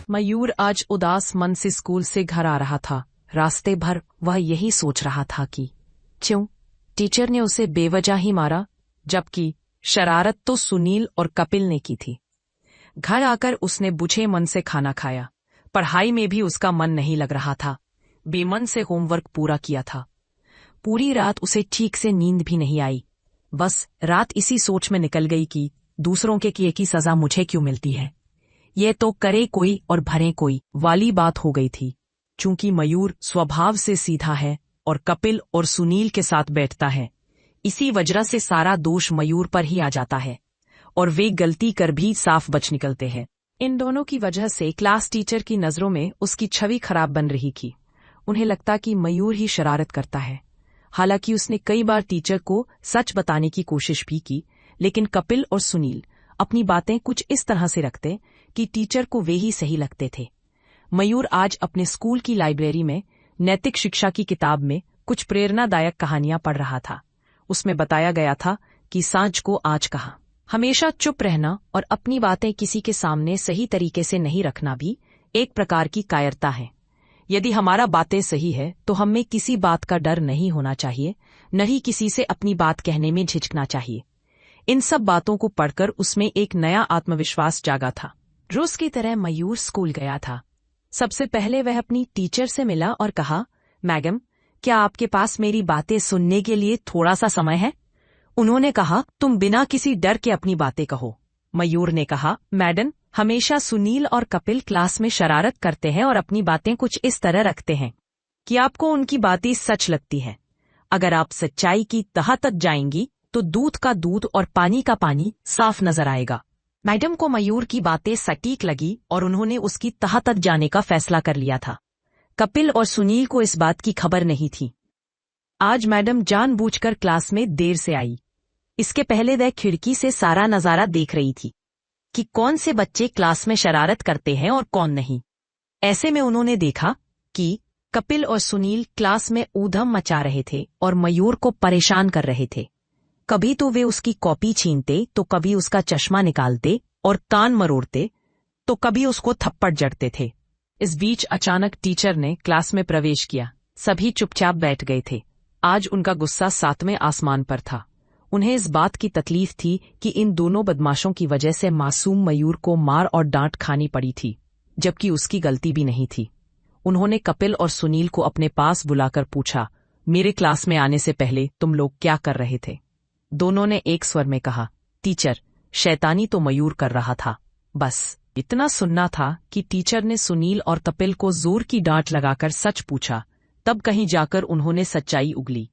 मयूर आज उदास मन से स्कूल से घर आ रहा था। रास्ते भर वह यही सोच रहा था कि क्यों टीचर ने उसे बेवजह ही मारा, जबकि शरारत तो सुनील और कपिल ने की थी। घर आकर उसने बुझे मन से खाना खाया। पढ़ाई में भी उसका मन नहीं लग रहा था। बेमन से होमवर्क पूरा किया था। पूरी रात उसे ठीक से नींद भी नहीं आई। बस रात इसी सोच में निकल गई कि दूसरों के किए की सजा मुझे क्यों मिलती है। ये तो करे कोई और भरे कोई वाली बात हो गई थी। चूंकि मयूर स्वभाव से सीधा है और कपिल और सुनील के साथ बैठता है, इसी वजह से सारा दोष मयूर पर ही आ जाता है और वे गलती कर भी साफ बच निकलते हैं। इन दोनों की वजह से क्लास टीचर की नजरों में उसकी छवि खराब बन रही थी। उन्हें लगता कि मयूर ही शरारत करता है। हालांकि उसने कई बार टीचर को सच बताने की कोशिश भी की, लेकिन कपिल और सुनील अपनी बातें कुछ इस तरह से रखते कि टीचर को वे ही सही लगते थे। मयूर आज अपने स्कूल की लाइब्रेरी में नैतिक शिक्षा की किताब में कुछ प्रेरणादायक कहानियां पढ़ रहा था। उसमें बताया गया था कि सांझ को आज कहा, हमेशा चुप रहना और अपनी बातें किसी के सामने सही तरीके से नहीं रखना भी एक प्रकार की कायरता है। यदि हमारा बातें सही है तो हमें किसी बात का डर नहीं होना चाहिए, न ही किसी से अपनी बात कहने में झिझकना चाहिए। इन सब बातों को पढ़कर उसमें एक नया आत्मविश्वास जागा था। रोज की तरह मयूर स्कूल गया था। सबसे पहले वह अपनी टीचर से मिला और कहा, मैडम, क्या आपके पास मेरी बातें सुनने के लिए थोड़ा सा समय है? उन्होंने कहा, तुम बिना किसी डर के अपनी बातें कहो। मयूर ने कहा, मैडम, हमेशा सुनील और कपिल क्लास में शरारत करते हैं और अपनी बातें कुछ इस तरह रखते हैं कि आपको उनकी बातें सच लगती है। अगर आप सच्चाई की तह तक जाएंगी तो दूध का दूध और पानी का पानी साफ नजर आएगा। मैडम को मयूर की बातें सटीक लगी और उन्होंने उसकी तह तक जाने का फैसला कर लिया था। कपिल और सुनील को इस बात की खबर नहीं थी। आज मैडम जानबूझकर क्लास में देर से आई। इसके पहले वह खिड़की से सारा नजारा देख रही थी कि कौन से बच्चे क्लास में शरारत करते हैं और कौन नहीं। ऐसे में उन्होंने देखा कि कपिल और सुनील क्लास में ऊधम मचा रहे थे और मयूर को परेशान कर रहे थे। कभी तो वे उसकी कॉपी छीनते, तो कभी उसका चश्मा निकालते और कान मरोड़ते, तो कभी उसको थप्पड़ जड़ते थे। इस बीच अचानक टीचर ने क्लास में प्रवेश किया। सभी चुपचाप बैठ गए थे। आज उनका गुस्सा 7वें आसमान पर था। उन्हें इस बात की तकलीफ थी कि इन दोनों बदमाशों की वजह से मासूम मयूर को मार और डांट खानी पड़ी थी, जबकि उसकी गलती भी नहीं थी। उन्होंने कपिल और सुनील को अपने पास बुलाकर पूछा, मेरे क्लास में आने से पहले तुम लोग क्या कर रहे थे? दोनों ने एक स्वर में कहा, टीचर, शैतानी तो मयूर कर रहा था। बस इतना सुनना था कि टीचर ने सुनील और कपिल को जोर की डांट लगाकर सच पूछा। तब कहीं जाकर उन्होंने सच्चाई उगली।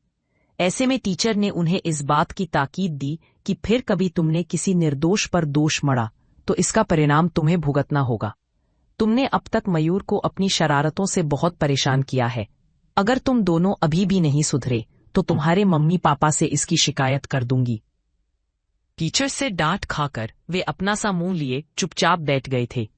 ऐसे में टीचर ने उन्हें इस बात की ताकीद दी कि फिर कभी तुमने किसी निर्दोष पर दोष मढ़ा तो इसका परिणाम तुम्हें भुगतना होगा। तुमने अब तक मयूर को अपनी शरारतों से बहुत परेशान किया है। अगर तुम दोनों अभी भी नहीं सुधरे तो तुम्हारे मम्मी पापा से इसकी शिकायत कर दूंगी। टीचर से डांट खाकर वे अपना सा मुंह लिए चुपचाप बैठ गए थे।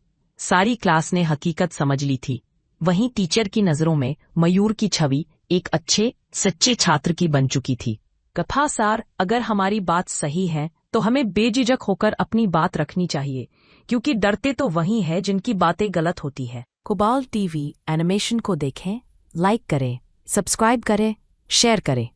सारी क्लास ने हकीकत समझ ली थी। वहीं टीचर की नजरों में मयूर की छवि एक अच्छे सच्चे छात्र की बन चुकी थी। कथा सार, अगर हमारी बात सही है तो हमें बेझिझक होकर अपनी बात रखनी चाहिए, क्योंकि डरते तो वही है जिनकी बातें गलत होती है। कोबाल्ट टीवी एनिमेशन को देखें, लाइक करें, सब्सक्राइब करें, शेयर करें।